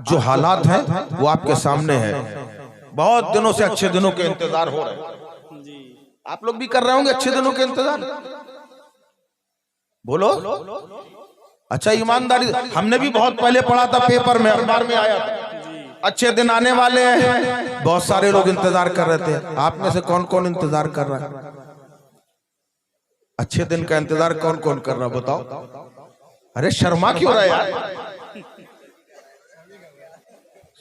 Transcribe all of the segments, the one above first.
जो हालात हैं वो आपके सामने है। बहुत दिनों से अच्छे दिनों के इंतजार हो रहे हैं जी। आप लोग भी कर रहे होंगे अच्छे दिनों के इंतजार, बोलो। अच्छा ईमानदारी, हमने भी बहुत पहले पढ़ा था, पेपर में अखबार में आया था अच्छे दिन आने वाले हैं, बहुत सारे लोग इंतजार कर रहे थे। आप में से कौन कौन इंतजार कर रहा है? अच्छे दिन का इंतजार कौन कौन कर रहा है बताओ? अरे शर्मा क्यों रहा है यार?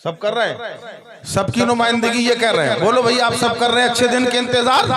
सब कर रहे हैं, सबकी नुमाइंदगी ये कह रहे हैं। बोलो भाई, आप सब कर रहे हैं अच्छे दिन के इंतजार?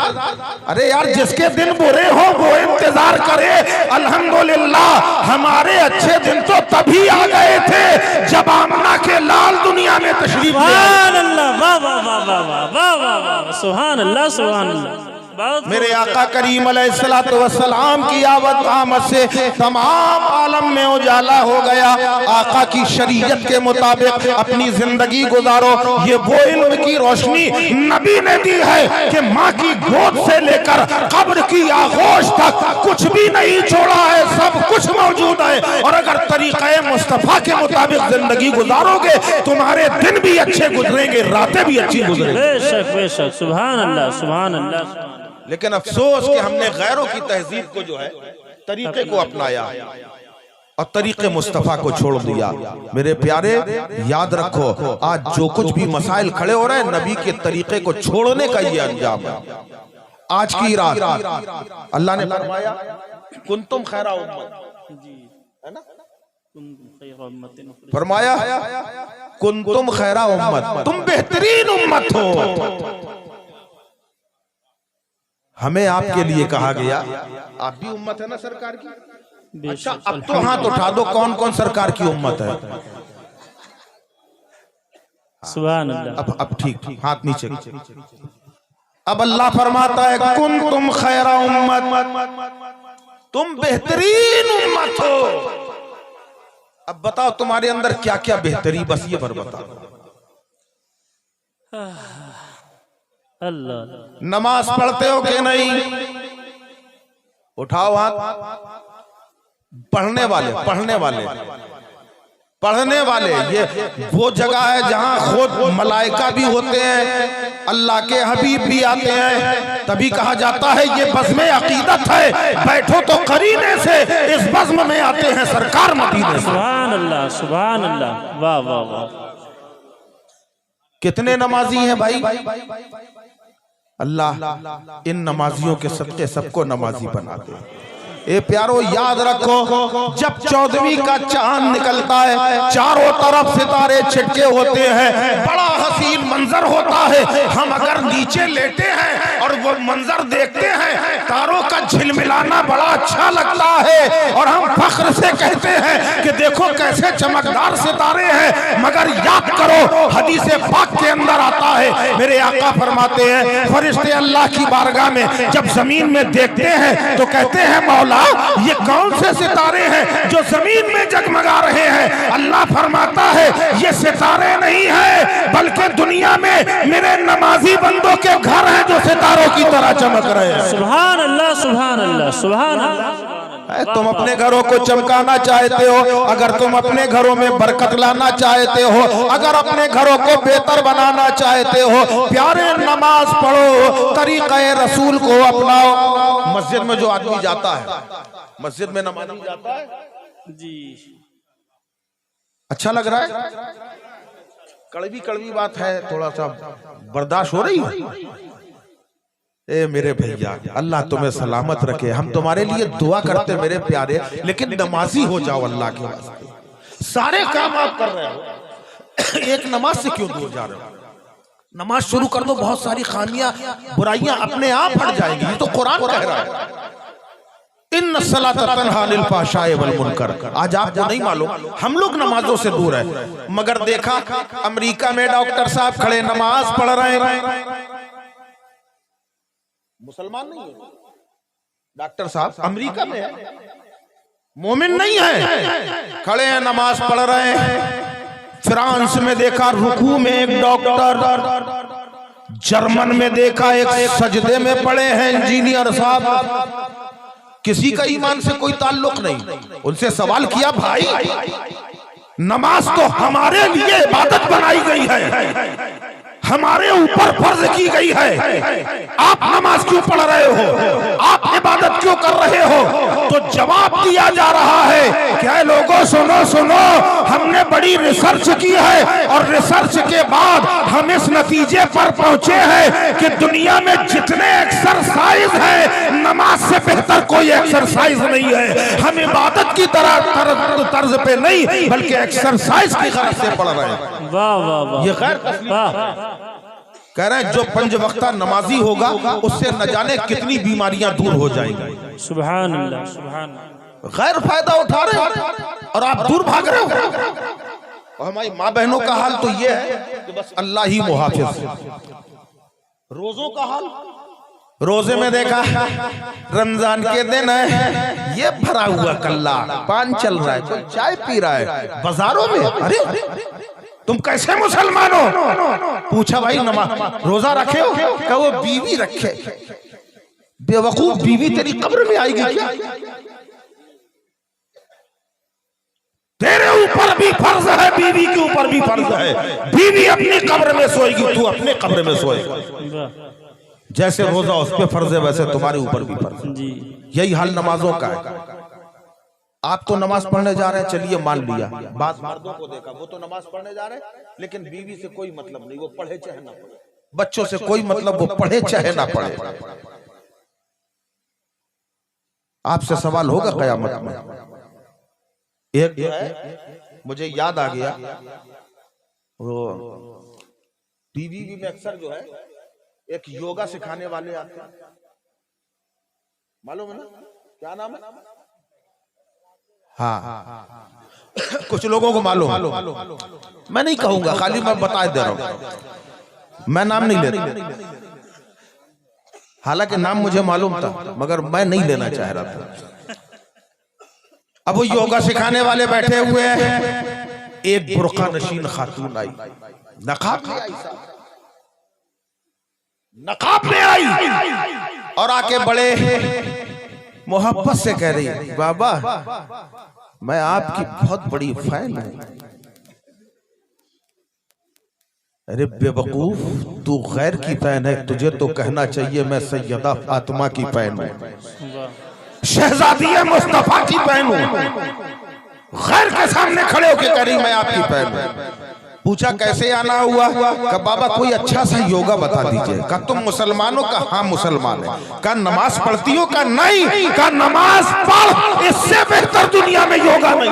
अरे यार, जिसके दिन बुरे हो वो इंतजार करे। अल्हम्दुलिल्लाह हमारे अच्छे दिन तो तभी आ गए थे जब आमना के लाल दुनिया में तशरीफ ले आए। सुभान अल्लाह, वाह वाह वाह वाह वाह वाह वाह, सुभान अल्लाह सुभान अल्लाह। मेरे आका करीम अलैहिस्सलातु वस्सलाम की आमद से तमाम आलम में उजाला हो गया। आका की शरीयत के मुताबिक अपनी जिंदगी गुजारो। ये वो इल्म की रोशनी नबी ने दी है कि माँ की गोद से लेकर कब्र की आगोश तक कुछ भी नहीं छोड़ा है, सब कुछ मौजूद है। और अगर तरीक़े मुस्तफ़ा के मुताबिक जिंदगी गुजारोगे तुम्हारे दिन भी अच्छे गुजरेंगे, रातें भी अच्छी गुजरेंगी। बेशक बेशक, सुभान अल्लाह सुभान अल्लाह। लेकिन अफसोस कि हमने गैरों की तहजीब को जो है तरीके को अपनाया और तरीके मुस्तफ़ा को छोड़ दिया। मेरे प्यारे याद रखो, आज जो कुछ भी मसाइल खड़े हो रहे हैं नबी के तरीके को छोड़ने का ये अंजाम है। आज की रात अल्लाह ने फरमाया कुंतुम खैरा उम्मत, है ना? फरमाया कुंतुम खैरा उम्मत, तुम बेहतरीन उम्मत हो। हमें आपके लिए कहा गया, आप भी उम्मत है ना सरकार की? अच्छा, अब तो हाथ उठा दो, कौन कौन सरकार की उम्मत है? सुभान अल्लाह। अब ठीक, हाथ नीचे। अब अल्लाह फरमाता है कुन तुम खैरा उम्मत, तुम बेहतरीन उम्मत हो। अब बताओ तुम्हारे अंदर क्या क्या बेहतरी, बस ये पर बताओ। अल्लाह, नमाज पढ़ते हो कि नहीं? उठाओ हाथ। पढ़ने वाले पढ़ने वाले पढ़ने वाले, ये वो जगह है जहां खुद मलाइका भी होते हैं, अल्लाह के हबीब भी आते हैं। तभी कहा जाता है ये बज़्म अकीदत है, बैठो तो करीने से इस बज़्म में आते हैं सरकार मदीने से। सुभान अल्लाह सुभान अल्लाह, वाह वाह वाह। कितने नमाजी हैं भाई? अल्लाह इन नमाजियों के सदके सबको नमाजी बना दे। ए प्यारो याद रखो, जब 14वीं का चांद निकलता है चारों तरफ सितारे छिटके होते हैं, बड़ा हसीन मंजर होता है। हम अगर नीचे लेटे हैं और वो मंजर देखते हैं, तारों का झिलमिलाना बड़ा अच्छा लगता है और हम फख्र से कहते हैं कि देखो कैसे चमकदार सितारे हैं। मगर याद करो, हदीस पाक के अंदर आता है, मेरे आका फरमाते हैं फरिश्ते अल्लाह की बारगाह में जब जमीन में देखते हैं तो कहते हैं मौला ये कौन से सितारे हैं जो जमीन में जगमगा रहे हैं? अल्लाह फरमाता है ये सितारे नहीं है, बल्कि दुनिया में मेरे नमाजी बंदों के घर हैं जो सितारों की तरह चमक रहे हैं। सुभान अल्लाह सुभान अल्लाह सुभान अल्लाह। तुम अपने घरों को चमकाना चाहते हो, अगर तुम अपने घरों में बरकत लाना चाहते हो, अगर अपने घरों को बेहतर बनाना चाहते हो, प्यारे नमाज पढ़ो, तरीक़े रसूल को अपनाओ। मस्जिद में जो आदमी जाता है, मस्जिद में नमाज़ी जाता है जी, अच्छा लग रहा है? कड़वी कड़वी बात है, थोड़ा सा बर्दाश्त हो रही है? ए मेरे भैया, अल्लाह तुम्हें सलामत रखे। हम तुम्हारे लिए दुआ करते मेरे प्यारे, लेकिन नमाजी हो जाओ अल्लाह के वास्ते। सारे काम आप कर रहे हो, एक नमाज से क्यों दूर जा रहे हो? नमाज शुरू कर दो, बहुत सारी खामियां बुराइयां अपने आप हट जाएंगी। ये तो कुरान कह रहा है इन्न सलात तन्हा अनिल फ़हशाइ वल मुनकर। आज आपको नहीं मालूम, हम लोग नमाजों से दूर है, मगर देखा अमेरिका में डॉक्टर साहब खड़े नमाज पढ़ रहे हैं, मुसलमान नहीं है डॉक्टर साहब, अमेरिका में है, मोमिन नहीं है, खड़े हैं नमाज पढ़ रहे हैं। फ्रांस में देखा रुकू में एक डॉक्टर, जर्मन में देखा एक सजदे में पड़े हैं इंजीनियर साहब। किसी का ईमान से कोई ताल्लुक नहीं। उनसे सवाल किया भाई नमाज तो हमारे लिए इबादत बनाई गई है, हमारे ऊपर फर्ज की गई है। आप नमाज क्यों पढ़ रहे हो, आप इबादत क्यों कर रहे हो? तो जवाब दिया जा रहा है क्या लोगों, सुनो सुनो, हमने बड़ी रिसर्च की है और रिसर्च के बाद हम इस नतीजे पर पहुंचे हैं कि दुनिया में जितने एक्सरसाइज है, नमाज से बेहतर कोई एक्सरसाइज नहीं है। हम इबादत की तर्ज पे नहीं बल्कि एक्सरसाइज की गरज से पढ़ रहे हैं। वाह वाह वाह, ये गैर कह रहे हैं जो पंज वक्ता नमाजी होगा उससे न जाने कितनी बीमारियां दूर हो जाएंगी। सुभान अल्लाह, सुभान अल्लाह। गैर फायदा उठा रहे हैं और आप दूर भाग रहे हो। और हमारी माँ बहनों का हाल तो ये है कि बस अल्लाह ही मुहाफिज। रोजों का हाल, रोजे में देखा रमजान के दिन है, ये भरा हुआ कल्ला, पान चल रहा है, कोई चाय पी रहा है बाजारों में। अरे तुम कैसे मुसलमान हो? पूछा भाई नमाज रोजा रखे हो? क्या वो बीवी रखे? बेवकूफ, बीवी तेरी कब्र में आएगी क्या? तेरे ऊपर भी फर्ज है, बीवी के ऊपर भी फर्ज है। बीवी अपनी कब्र में सोएगी, तू अपने कब्र में सोएगा। जैसे रोजा उस पे फर्ज है वैसे तुम्हारे ऊपर भी फर्ज है। यही हाल नमाजों का है। आप तो नमाज पढ़ने जा रहे हैं, चलिए मान लिया। बात मर्दों को देखा, वो तो नमाज पढ़ने जा रहे हैं लेकिन बीवी से कोई मतलब नहीं, वो पढ़े चाहे ना पढ़े। बच्चों से कोई मतलब, वो पढ़े चाहे ना पढ़े। आपसे सवाल होगा कयामत में। एक जो है मुझे याद आ गया, वो टीवी में अक्सर जो है एक योगा सिखाने वाले आते हैं, मालूम है ना क्या नाम है? हाँ कुछ लोगों को मालूम, मैं नहीं कहूंगा, खाली मैं बता दे रहा हूं, मैं नाम नहीं लेता। हालांकि नाम मुझे मालूम था मगर मैं नहीं लेना चाह रहा था। अब वो योगा सिखाने वाले बैठे हुए हैं, एक बुर्का नशीन खातून आई, नकाब में आई, नकाब में आई और आके बड़े मोहब्बत से कह रही है, बाबा मैं आपकी बहुत बड़ी फैन हूं। अरे बेवकूफ, तू गैर की फैन है, तुझे तो कहना चाहिए मैं सैयदा फातिमा की फैन हूं, शहजादी मुस्तफा की फैन हूं। गैर के सामने खड़े होकर कह रही मैं आपकी फैन हूं। पूछा कैसे आना हुआ? का बाबा कोई अच्छा सा योगा बता दीजिए। का तुम मुसलमानों का? हाँ मुसलमान है। का नमाज पढ़ती हो? का नहीं। का नमाज पढ़, इससे बेहतर दुनिया में योगा नहीं।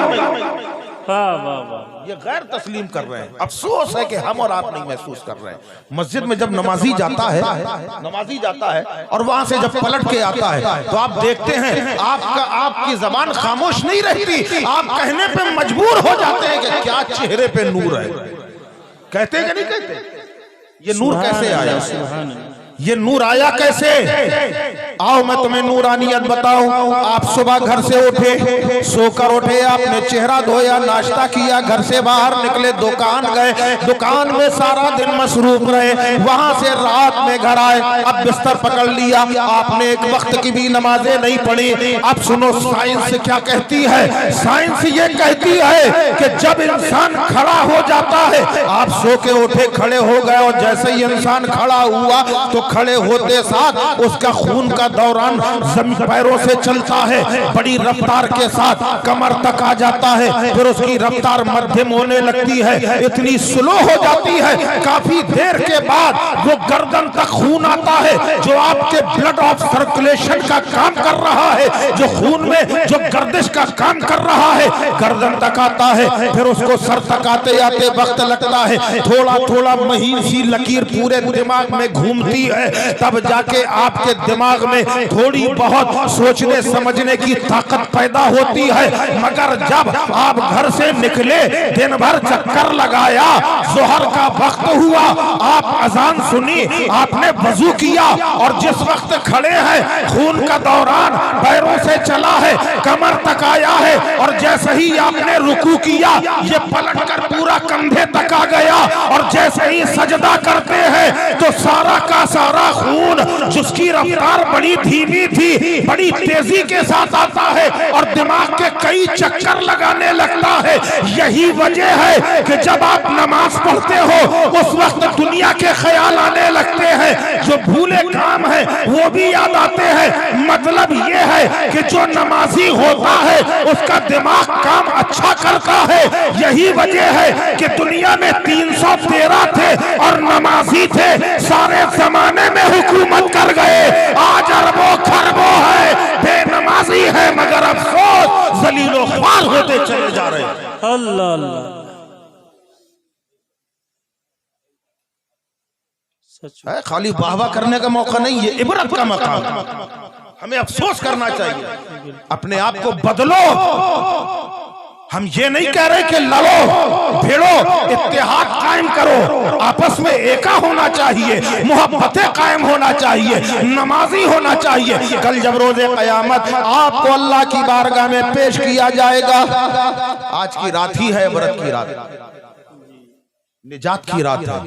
वाह वाह वाह, ये गैर तस्लीम कर रहे हैं। अफसोस है कि हम और आप नहीं महसूस कर रहे हैं। मस्जिद में जब नमाजी जाता है और वहां से जब पलट के आता है तो आप देखते हैं आपकी जबान खामोश नहीं रहती, आप कहने पे मजबूर हो जाते हैं कि क्या चेहरे पे नूर है। कहते हैं कि नहीं कहते? ये नूर कैसे आया? ये नूर आया कैसे? आओ मैं तुम्हें नूरानियत बताऊं। आप सुबह घर से उठे, सोकर उठे, आपने चेहरा धोया, नाश्ता किया, घर से बाहर निकले, दुकान गए, दुकान में सारा दिन मसरूफ रहे, वहां से रात में घर आए, अब बिस्तर पकड़ लिया, आपने एक वक्त की भी नमाजें नहीं पढ़ी। अब सुनो साइंस क्या कहती है। साइंस ये कहती है कि जब इंसान खड़ा हो जाता है, आप सो के उठे, खड़े हो गए और जैसे ही इंसान खड़ा हुआ तो खड़े होते साथ उसका खून का दौरान जमीन पैरों से चलता है, बड़ी रफ्तार के साथ कमर तक आ जाता है, फिर उसकी रफ्तार मध्यम होने लगती है, इतनी स्लो हो जाती है, काफी देर के बाद वो गर्दन तक खून आता है, जो आपके ब्लड ऑफ सर्कुलेशन का काम कर रहा है, जो खून में जो गर्दिश का काम कर रहा है, गर्दन तक आता है, फिर उसको सर तक आते आते वक्त लगता है, थोड़ा थोड़ा महीन सी लकीर पूरे दिमाग में घूमती है, तब जाके आपके दिमाग में थोड़ी बहुत सोचने समझने की ताकत पैदा होती है। मगर जब आप घर से निकले, दिन भर चक्कर लगाया, जोहर का वक्त हुआ, आप अजान सुनी, आपने वजू किया और जिस वक्त खड़े हैं खून का दौरान पैरों से चला है, कमर तक आया है और जैसे ही आपने रुकू किया ये पलट कर पूरा कंधे तक आ गया और जैसे ही सजदा करते हैं तो सारा का सारा खून जिसकी रफ्तार बड़ी धीमी थी बड़ी तेजी के साथ आता है और दिमाग के कई चक्कर लगाने लगता है। यही वजह है कि जब आप नमाज पढ़ते हो उस वक्त दुनिया के ख्याल आने लगते हैं, जो भूले काम है वो भी याद आते हैं। मतलब ये है कि जो नमाजी होता है उसका दिमाग काम अच्छा करता है। यही वजह है कि दुनिया में 313 थे और नमाजी थे, सारे जमाने में हुकूमत कर गए। आज अरबों खरबों है, बेनमाजी है, मगर अफसोस जलीलो ख्वार होते चले जा रहे हैं। अल्लाह अल्लाह, सच है खाली वाहवा करने का मौका नहीं, ये इबरत का मकाम। हमें अफसोस करना चाहिए, अपने आप को बदलो। हम ये नहीं कह रहे कि लड़ो भिड़ो, इत्तेहाद कायम करो, आपस में एका होना चाहिए, मोहब्बतें कायम होना चाहिए, नमाजी होना चाहिए। कल जब रोजे कयामत आपको अल्लाह की बारगाह में पेश किया जाएगा, आज की रात ही है व्रत की रात, निजात की रात है,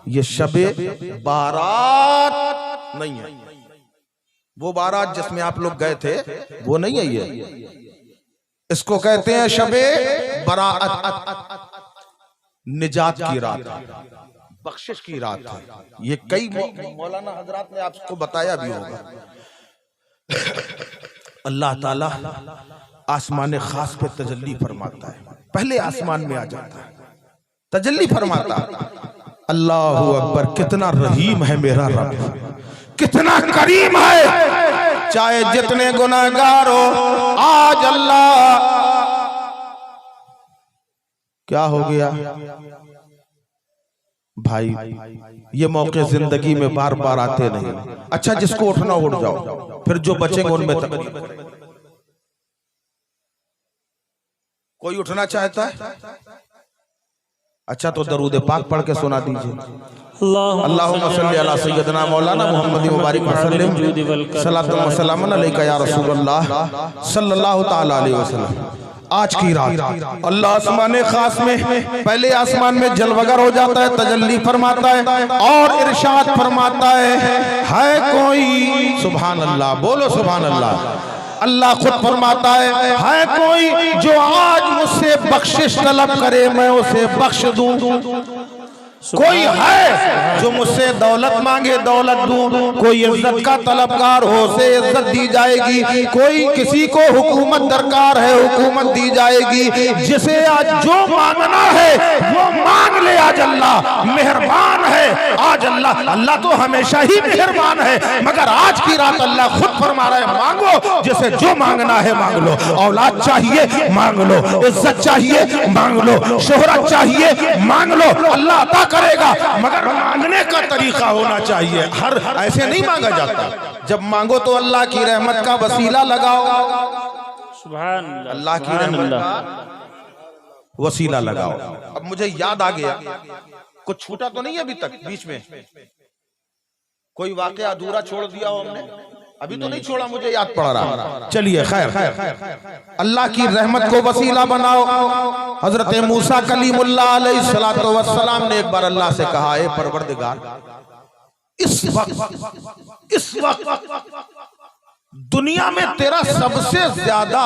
ये शबे बारात नहीं है। वो बारात जिसमें आप लोग गए थे वो नहीं है, ये इसको कहते हैं शबे बराअत, निजात की रात, बख्शिश की रात है। ये कई मौलाना हजरात ने आपको बताया भी होगा। अल्लाह ताला आसमान खास पे तजल्ली फरमाता है, पहले आसमान में आ जाता है, तजल्ली फरमाता। अल्लाह अकबर, कितना रहीम है मेरा रब, कितना करीम है। चाहे जितने गुनाहगार हो, आज अल्लाह क्या हो गया भाई, ये मौके जिंदगी में बार बार आते नहीं। अच्छा जिसको उठना उठ जाओ, फिर जो बचेंगे उनमें तकलीफ। कोई उठना चाहता है? अच्छा तो दरूद पाक पढ़ के सुना दीजिए। अल्लाहुम्मा सल्ली अला सय्यदना मौलाना मुहम्मद मुबारक वसल्लम सल्लल्लाहु अलैहि वसल्लम अलैका या रसूलल्लाह सल्लल्लाहु तआला अलैहि वसल्लम। आज की रात अल्लाह आसमान खास में, पहले आसमान में जलवगर हो जाता है, तजल्ली फरमाता है और इरशाद फरमाता है कोई, सुभान अल्लाह, बोलो सुभान अल्लाह। अल्लाह खुद फरमाता है कोई जो आज मुझसे बख्शिश तलब करे मैं उसे बख्श दूं। कोई है जो मुझसे दौलत मांगे दौलत दूं, कोई इज्जत का तलबगार हो उसे इज्जत दी जाएगी, कोई किसी को हुकूमत दरकार है हुकूमत दी जाएगी। जिसे आज जो मांगना है वो मांग ले। आज अल्लाह मेहरबान है, आज अल्लाह तो हमेशा ही मेहरबान है, मगर आज की रात अल्लाह खुद फरमा रहा है मांगो, जिसे जो मांगना है मांग लो। औलाद चाहिए मांग लो, इज्जत चाहिए मांग लो, शोहरत चाहिए मांग लो, अल्लाह अता करेगा, मगर मांगने का तरीका होना चाहिए। हर ऐसे नहीं मांगा जाता। जब मांगो तो अल्लाह की रहमत का वसीला लगाओ, सुभान अल्लाह की रहमत का वसीला लगाओ। अब मुझे याद आ गया, कुछ छूटा तो नहीं अभी तक, बीच में कोई वाकया अधूरा छोड़ दिया हो हमने? अभी तो नहीं छोड़ा, मुझे याद पड़ रहा। चलिए खैर, अल्लाह की रहमत को वसीला बनाओ। हजरत मूसा कलीमुल्लाह अलैहिस्सलातु वस्सलाम ने एक बार अल्लाह से कहा, ए परवरदिगार, इस वक्त दुनिया में तेरा सबसे ज्यादा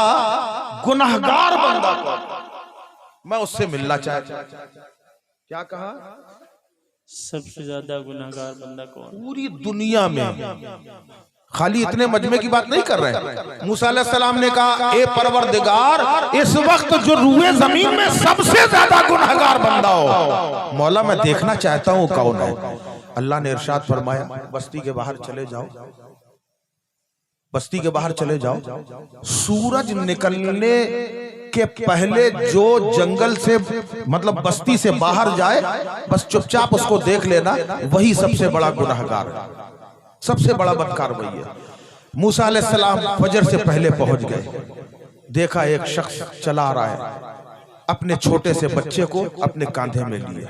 गुनाहगार बंदा कौन? मैं उससे मिलना चाहता। क्या कहा? सबसे ज्यादा गुनाहगार बंदा कौन? पूरी दुनिया में। खाली इतने मजमे की बात नहीं कर रहे हैं। मूसा अलैहिस्सलाम ने कहा, ए परवरदिगार, इस वक्त जो रूए जमीन में सबसे ज्यादा गुनाहगार बंदा हो, मौला मैं देखना चाहता हूँ कौन है। अल्लाह ने इरशाद फरमाया, बस्ती के बाहर चले जाओ, बस्ती के बाहर चले जाओ, सूरज निकलने के पहले जो जंगल से मतलब बस्ती से बाहर जाए, बस चुपचाप उसको देख लेना, वही सबसे बड़ा गुनाहगार है, सबसे बड़ा बदकार वही है। मूसा अलैहिस्सलाम फजर से पहले पहुंच गए, देखा एक शख्स चला रहा है, अपने छोटे से बच्चे को अपने कांधे में लिए,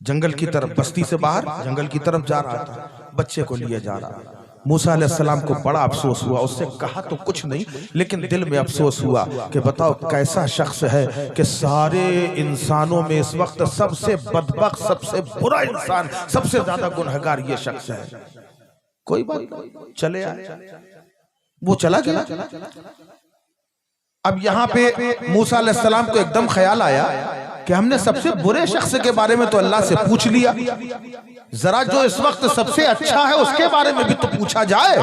जंगल की तरफ, बस्ती से बाहर जंगल की तरफ जा रहा था, बच्चे को लिए जा रहा था। मूसा अलैहिस्सलाम को बड़ा अफसोस हुआ, उससे कहा तो कुछ नहीं लेकिन दिल में अफसोस हुआ कि बताओ कैसा शख्स है कि सारे इंसानों में इस वक्त सबसे बदबख्त, सबसे बुरा इंसान, सबसे ज्यादा गुनहगार ये शख्स है। कोई बात नहीं, चले आए, वो चला गया। अब यहाँ पे मूसा अलैहिस्सलाम को एकदम ख्याल आया कि हमने सबसे बुरे शख्स के बारे में तो अल्लाह से पूछ लिया, जरा जो इस वक्त सबसे अच्छा है उसके बारे में भी तो पूछा जाए।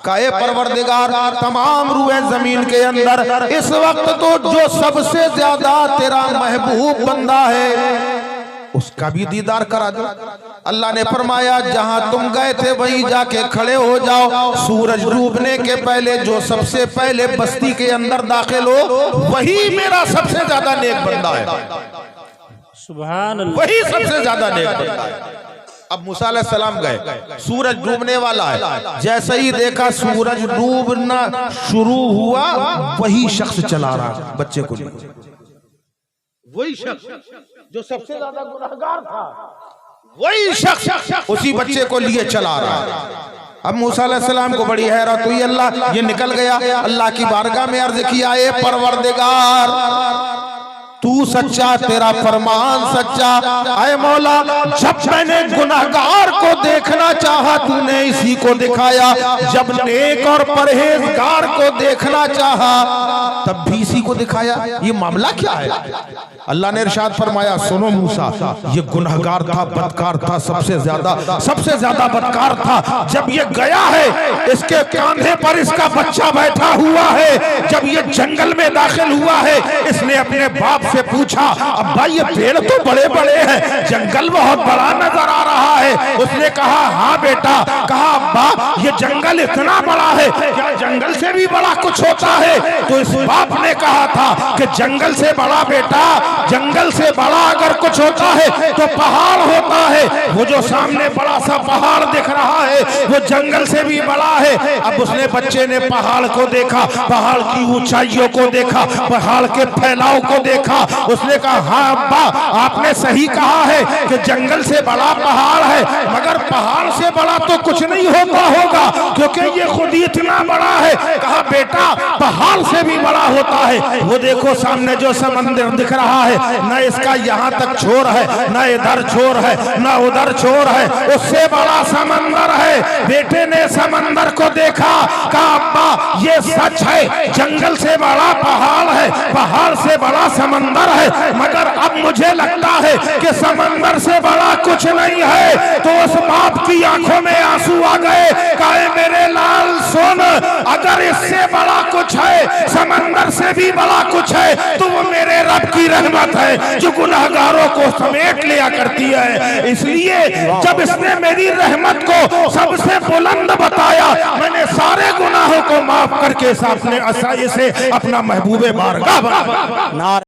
काए परवरदिगार, तमाम रूए जमीन के अंदर इस वक्त तो जो सबसे ज्यादा तेरा महबूब बंदा है उसका भी दीदार करा दो। अल्लाह ने फरमाया जहां तुम गए थे वहीं जाके खड़े हो जाओ, सूरज डूबने के पहले जो सबसे पहले बस्ती के अंदर दाखिल हो वही मेरा सबसे ज्यादा नेक बंदा है। सुभान अल्लाह, वही सबसे ज्यादा नेक बंदा है। अब मूसा अलैहिस्सलाम गए, सूरज डूबने वाला है, जैसे ही देखा सूरज डूबना शुरू हुआ वही शख्स चला रहा बच्चे को लिए, वही शख्स जो सबसे ज्यादा गुनहगार था, वही शख्स उसी बच्चे को लिए चला रहा। अब मूसा अलैहिस्सलाम को बड़ी हैरत हुई, अल्लाह ये निकल गया, अल्लाह की बारगाह में अर्ज किया, ए परवरदिगार तू सच्चा, तेरा फरमान सच्चा। आए मौला, जब मैंने गुनहगार को देखना चाहा तूने इसी को दिखाया, जब नेक और परहेजगार को देखना चाहा तब भी इसी को दिखाया। ये मामला क्या है? अल्लाह ने इरशाद फरमाया, सुनो मूसा, ये गुनहगार था, बदकार था, सबसे ज्यादा बदकार था। जब ये गया है, इसके कांधे पर इसका बच्चा बैठा हुआ है, जब ये जंगल में दाखिल हुआ है, इसने अपने बाप से पूछा, अब्बा ये पेड़ तो बड़े बड़े हैं, जंगल बहुत बड़ा नजर आ रहा है। उसने कहा हाँ बेटा। कहा अब्बा ये जंगल इतना बड़ा है, क्या जंगल से भी बड़ा कुछ होता है? तो इस बाप ने कहा था कि जंगल से बड़ा बेटा, जंगल से बड़ा अगर कुछ होता है तो पहाड़ होता है। वो जो सामने बड़ा सा पहाड़ दिख रहा है वो जंगल से भी बड़ा है। अब उसने, बच्चे ने पहाड़ को देखा, पहाड़ की ऊंचाइयों को देखा, पहाड़ के फैलाव को देखा। उसने कहा हाँ अब्बा आपने सही कहा है कि जंगल से बड़ा पहाड़ है, मगर पहाड़ से बड़ा तो कुछ नहीं होता होगा क्योंकि ये खुद ही इतना बड़ा है। कहा बेटा पहाड़ से भी बड़ा होता है। वो देखो सामने जो समंदर दिख रहा है, न इसका यहाँ तक छोर है, न इधर छोर है, न उधर छोर है, उससे बड़ा समंदर है। बेटे ने समंदर को देखा, कहा अब्बा ये सच है, जंगल से बड़ा पहाड़ है, पहाड़ से बड़ा समंदर है, मगर अब मुझे लगता है कि समंदर से बड़ा कुछ नहीं है। तो उस बाप की आंखों में आंसू आ गए। कहे मेरे लाल सुन, अगर इससे बड़ा कुछ है, समंदर से भी बड़ा कुछ है, तो वो मेरे रब की रहमत है जो गुनहगारों को समेट लिया करती है। इसलिए जब इसने मेरी रहमत को सबसे बुलंद बताया, मैंने सारे गुनाहों को माफ करके अपने असाई से अपना महबूबे बारगाह बना।